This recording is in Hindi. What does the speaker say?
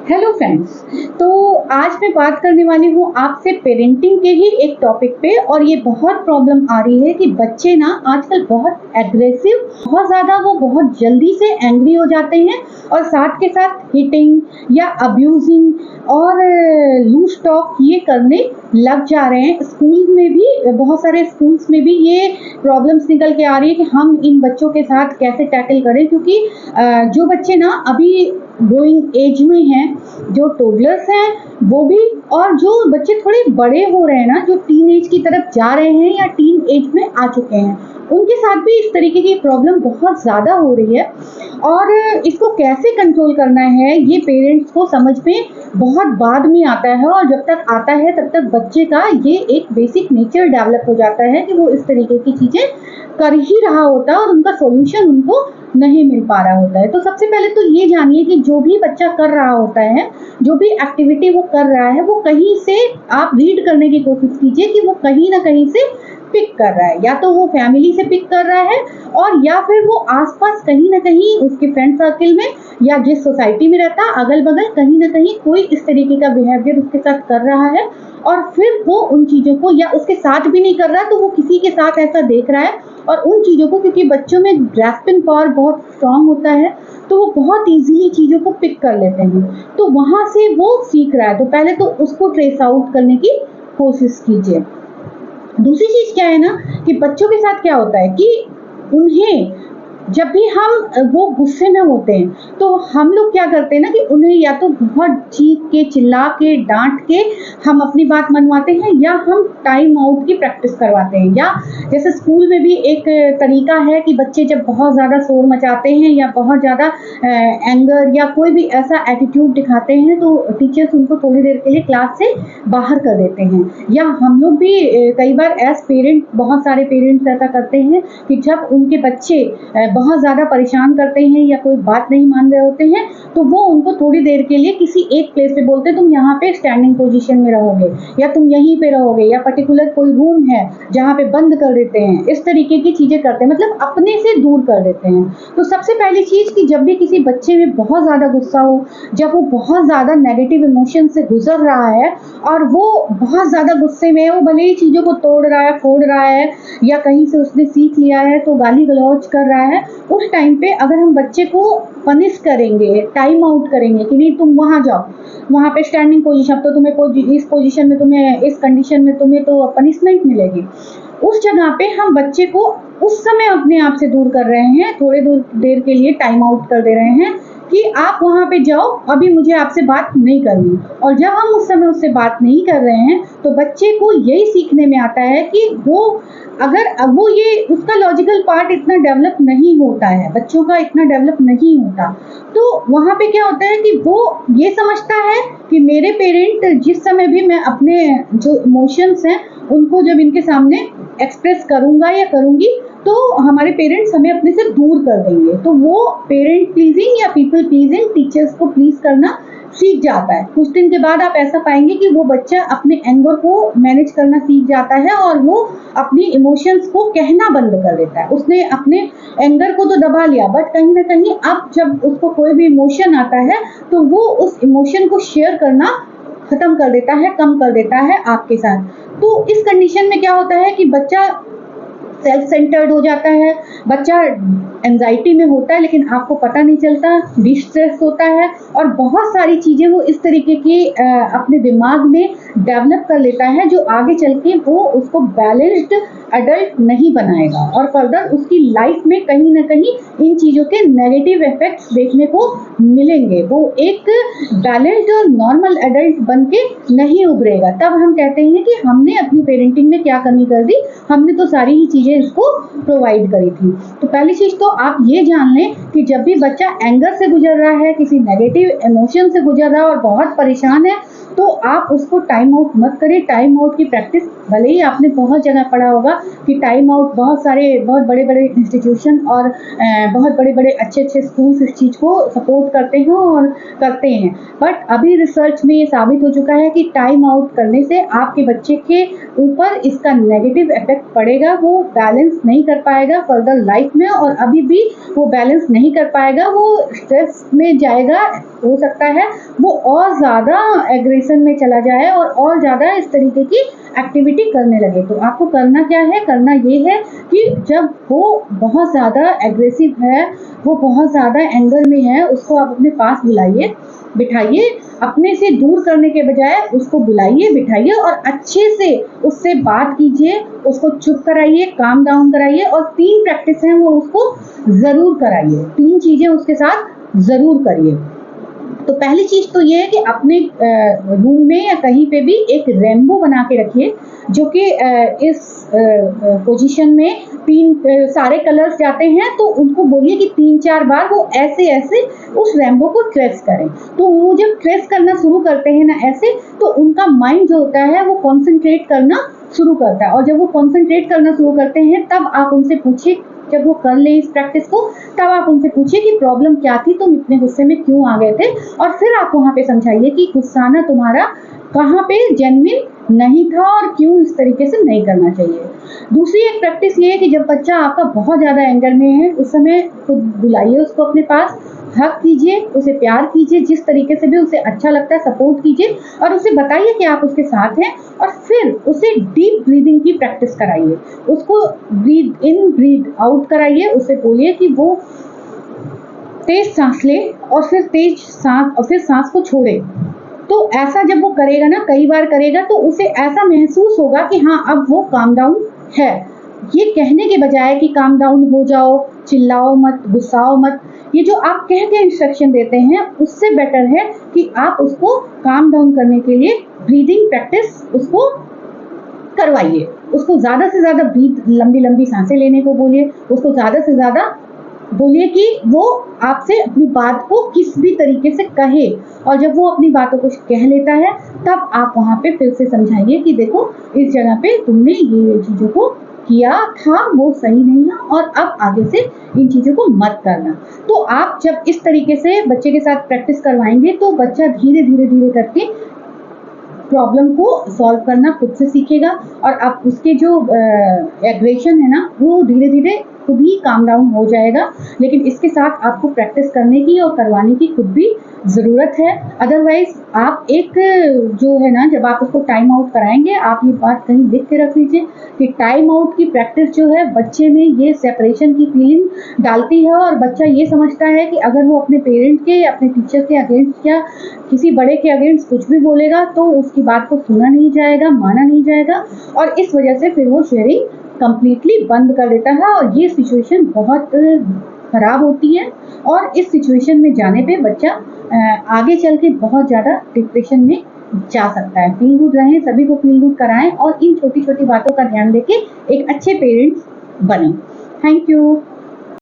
Hello friends. तो आज मैं बात करने वाली हूँ आपसे पेरेंटिंग के ही एक टॉपिक पे। और ये बहुत प्रॉब्लम आ रही है कि बच्चे ना आजकल बहुत एग्रेसिव, बहुत ज़्यादा वो बहुत जल्दी से एंग्री हो जाते हैं और साथ के साथ हिटिंग या अब्यूजिंग और लूज टॉक ये करने लग जा रहे हैं। स्कूल में भी, बहुत सारे स्कूल्स में भी ये प्रॉब्लम्स निकल के आ रही है कि हम इन बच्चों के साथ कैसे टैकल करें, क्योंकि जो बच्चे ना अभी ग्रोइंग एज में हैं, जो टोडलर्स हैं वो भी, और जो बच्चे थोड़े बड़े हो रहे हैं ना, जो टीन एज की तरफ जा रहे हैं या टीन एज में आ चुके हैं, उनके साथ भी इस तरीके की प्रॉब्लम बहुत ज़्यादा हो रही है। और इसको कैसे कंट्रोल करना है ये पेरेंट्स को समझ में बहुत बाद में आता है, और जब तक आता है तब तक बच्चे का ये एक बेसिक नेचर डेवलप हो जाता है कि वो इस तरीके की चीज़ें कर ही रहा होता है और उनका सॉल्यूशन उनको नहीं मिल पा रहा होता है। तो सबसे पहले तो ये जानिए कि जो भी बच्चा कर रहा होता है, जो भी एक्टिविटी वो कर रहा है, वो कहीं से आप रीड करने की कोशिश कीजिए कि वो कहीं ना कहीं से पिक कर रहा है। या तो वो फैमिली से पिक कर रहा है, और या फिर वो आसपास कहीं ना कहीं उसके फ्रेंड सर्किल में या जिस सोसाइटी में रहता है अगल बगल कहीं ना कहीं कोई इस तरीके का बिहेवियर उसके साथ कर रहा है, और फिर वो उन चीज़ों को, या उसके साथ भी नहीं कर रहा तो वो किसी के साथ ऐसा देख रहा है, और उन चीज़ों को, क्योंकि बच्चों में ग्रैस्पिंग पावर बहुत स्ट्रांग होता है तो वो बहुत इजीली चीज़ों को पिक कर लेते हैं, तो वहाँ से वो सीख रहा है। तो पहले तो उसको ट्रेस आउट करने की कोशिश कीजिए। दूसरी चीज़ क्या है ना, कि बच्चों के साथ क्या होता है कि उन्हें जब भी हम वो गुस्से में होते हैं तो हम लोग क्या करते हैं ना कि उन्हें या तो बहुत चीख के, चिल्ला के, डांट के हम अपनी बात मनवाते हैं, या हम टाइम आउट की प्रैक्टिस करवाते हैं। या जैसे स्कूल में भी एक तरीका है कि बच्चे जब बहुत ज़्यादा शोर मचाते हैं या बहुत ज़्यादा एंगर या कोई भी ऐसा एटीट्यूड दिखाते हैं तो टीचर्स उनको थोड़ी देर के लिए क्लास से बाहर कर देते हैं। या हम लोग भी कई बार एज पेरेंट, बहुत सारे पेरेंट्स ऐसा करते हैं कि जब उनके बच्चे बहुत ज़्यादा परेशान करते हैं या कोई बात नहीं मान रहे होते हैं तो वो उनको थोड़ी देर के लिए किसी एक प्लेस पे बोलते हैं, तुम यहाँ पे स्टैंडिंग पोजीशन में रहोगे, या तुम यहीं पे रहोगे, या पर्टिकुलर कोई रूम है जहाँ पे बंद कर देते हैं। इस तरीके की चीज़ें करते हैं, मतलब अपने से दूर कर देते हैं। तो सबसे पहली चीज़ कि जब भी किसी बच्चे में बहुत ज़्यादा गुस्सा हो, जब वो बहुत ज़्यादा नेगेटिव इमोशन से गुजर रहा है और वो बहुत ज़्यादा गुस्से में है, वो भले ही चीज़ों को तोड़ रहा है, फोड़ रहा है, या कहीं से उसने सीख लिया है तो गाली गलौज कर रहा है, उस टाइम पे अगर हम बच्चे को पनिश करेंगे, टाइम आउट करेंगे कि नहीं तुम वहां जाओ, वहां पे स्टैंडिंग पोजीशन, तो तुम्हें इस पोजीशन में, तुम्हें इस कंडीशन में तुम्हें तो पनिशमेंट मिलेगी, उस जगह पे हम बच्चे को उस समय अपने आप से दूर कर रहे हैं, थोड़ी देर के लिए टाइम आउट कर दे रहे हैं कि आप वहां पे जाओ, अभी मुझे आपसे बात नहीं करनी। और जब हम उस समय उससे बात नहीं कर रहे हैं तो बच्चे को यही सीखने में आता है कि वो, अगर वो ये उसका लॉजिकल पार्ट इतना डेवलप नहीं होता है, बच्चों का इतना डेवलप नहीं होता, तो वहाँ पे क्या होता है कि वो ये समझता है कि मेरे पेरेंट जिस समय भी मैं अपने जो इमोशंस हैं उनको जब इनके सामने एक्सप्रेस करूंगा या करूंगी तो हमारे पेरेंट्स हमें अपने से दूर कर देंगे। तो वो पेरेंट प्लीजिंग या पीपल प्लीजिंग, टीचर्स को प्लीज करना सीख जाता है। कुछ दिन के बाद आप ऐसा पाएंगे कि वो बच्चा अपने एंगर को मैनेज करना सीख जाता है और वो अपनी इमोशंस को कहना बंद कर देता है। उसने अपने एंगर को तो दबा लिया, बट कहीं ना कहीं अब जब उसको कोई भी इमोशन आता है तो वो उस इमोशन को शेयर करना खत्म कर देता है, कम कर देता है आपके साथ। तो इस कंडीशन में क्या होता है कि बच्चा सेल्फ सेंटर्ड हो जाता है, बच्चा एंजाइटी में होता है लेकिन आपको पता नहीं चलता, डिस्ट्रेस होता है, और बहुत सारी चीज़ें वो इस तरीके की अपने दिमाग में डेवलप कर लेता है जो आगे चल के वो उसको बैलेंस्ड अडल्ट नहीं बनाएगा, और फर्दर उसकी लाइफ में कहीं ना कहीं इन चीज़ों के नेगेटिव इफेक्ट्स देखने को मिलेंगे। वो एक बैलेंस्ड और नॉर्मल अडल्ट बन के नहीं उभरेगा। तब हम कहते हैं कि हमने अपनी पेरेंटिंग में क्या कमी कर दी, हमने तो सारी ही चीज़ें इसको प्रोवाइड करी थी। तो पहली चीज़ तो आप ये जान लें कि जब भी बच्चा एंगर से गुजर रहा है, किसी नेगेटिव इमोशन से गुजर रहा है और बहुत परेशान है, तो आप उसको टाइम आउट मत करें। टाइम आउट की प्रैक्टिस, भले ही आपने बहुत जगह पढ़ा होगा कि टाइम आउट बहुत बड़े बड़े इंस्टीट्यूशन और बहुत बड़े बड़े अच्छे अच्छे स्कूल्स इस चीज़ को सपोर्ट करते हैं और करते हैं, बट अभी रिसर्च में ये साबित हो चुका है कि टाइम आउट करने से आपके बच्चे के ऊपर इसका नेगेटिव इफेक्ट पड़ेगा। वो बैलेंस नहीं कर पाएगा फर्दर लाइफ में, और अभी भी वो बैलेंस नहीं कर पाएगा, वो स्ट्रेस में जाएगा। हो सकता है वो और ज़्यादा एग्रेशन में चला जाए और ज़्यादा इस तरीके की एक्टिविटी करने लगे। तो आपको करना क्या है? करना ये है कि जब वो बहुत ज़्यादा एग्रेसिव है, वो बहुत ज़्यादा एंगर में है, उसको आप अपने पास बुलाइए, बिठाइए, अपने से दूर करने के बजाय उसको बुलाइए, बिठाइए और अच्छे से उससे बात कीजिए, उसको चुप कराइए, काम डाउन कराइए, और 3 प्रैक्टिस हैं वो उसको ज़रूर कराइए। 3 चीज़ें उसके साथ ज़रूर करिए। तो पहली चीज तो ये है कि अपने रूम में या कहीं पे भी एक रेनबो बना के रखिए, जो कि इस पोजीशन में 3 सारे कलर्स जाते हैं, तो उनको बोलिए कि 3-4 बार वो ऐसे ऐसे उस रेनबो को ट्रेस करें। तो वो जब ट्रेस करना शुरू करते हैं ना ऐसे, तो उनका माइंड जो होता है वो कॉन्सेंट्रेट करना शुरू करता है, और जब वो कॉन्सेंट्रेट करना शुरू करते हैं तब आप उनसे पूछिए, जब वो कर ले इस प्रैक्टिस को, तब आप उनसे पूछिए कि प्रॉब्लम क्या थी, तुम इतने गुस्से में क्यों आ गए थे, और फिर आप वहाँ पे समझाइए कि गुस्साना तुम्हारा कहाँ पे जेन्युइन नहीं था और क्यों इस तरीके से नहीं करना चाहिए। दूसरी एक प्रैक्टिस ये है कि जब बच्चा आपका बहुत ज़्यादा एंगर में है, उस समय खुद बुलाइए उसको अपने पास, हक कीजिए, उसे प्यार कीजिए, जिस तरीके से भी उसे अच्छा लगता है सपोर्ट कीजिए, और उसे बताइए कि आप उसके साथ हैं, और फिर उसे डीप ब्रीदिंग की प्रैक्टिस कराइए। उसको ब्रीद इन ब्रीद आउट कराइए, उसे बोलिए कि वो तेज सांस ले और फिर तेज सांस, और फिर सांस को छोड़े। तो ऐसा जब वो करेगा ना, कई बार करेगा, तो उसे ऐसा महसूस होगा कि हाँ अब वो काम डाउन है। ये कहने के बजाय कि काम डाउन हो जाओ, चिल्लाओ मत, गुस्साओ मत, ये जो आप कह के इंस्ट्रक्शन देते हैं, उससे बेटर है कि आप उसको काम डाउन करने के लिए ब्रीदिंग प्रैक्टिस उसको करवाइए। उसको ज़्यादा से ज़्यादा लंबी लंबी सांसें लेने को बोलिए, उसको ज़्यादा से ज़्यादा बोलिए कि वो आपसे अपनी बात को किस भी तरीके से कहे, और जब वो अपनी बातों को कह लेता है तब आप वहाँ पे फिर से समझाइए कि देखो इस जगह पे तुमने ये चीज़ों को किया था, वो सही नहीं है, और अब आगे से इन चीज़ों को मत करना। तो आप जब इस तरीके से बच्चे के साथ प्रैक्टिस करवाएंगे तो बच्चा धीरे धीरे धीरे करके प्रॉब्लम को सॉल्व करना खुद से सीखेगा, और अब उसके जो एग्रेशन है ना, वो धीरे धीरे खुद ही काम डाउन हो जाएगा। लेकिन इसके साथ आपको प्रैक्टिस करने की और करवाने की खुद भी ज़रूरत है। अदरवाइज आप एक जो है ना, जब आप उसको टाइम आउट कराएंगे, आप ये बात कहीं लिख के रख लीजिए कि टाइम आउट की प्रैक्टिस जो है बच्चे में ये सेपरेशन की फीलिंग डालती है, और बच्चा ये समझता है कि अगर वो अपने पेरेंट के, अपने टीचर के अगेंस्ट या किसी बड़े के अगेंस्ट कुछ भी बोलेगा तो उसकी बात को सुना नहीं जाएगा, माना नहीं जाएगा, और इस वजह से फिर वो शेयरिंग कंप्लीटली बंद कर देता है, और ये सिचुएशन बहुत खराब होती है। और इस सिचुएशन में जाने पे बच्चा आगे चल के बहुत ज़्यादा डिप्रेशन में जा सकता है। फील गुड रहें, सभी को फील गुड कराएं, और इन छोटी छोटी बातों का ध्यान देके एक अच्छे पेरेंट्स बने। Thank you.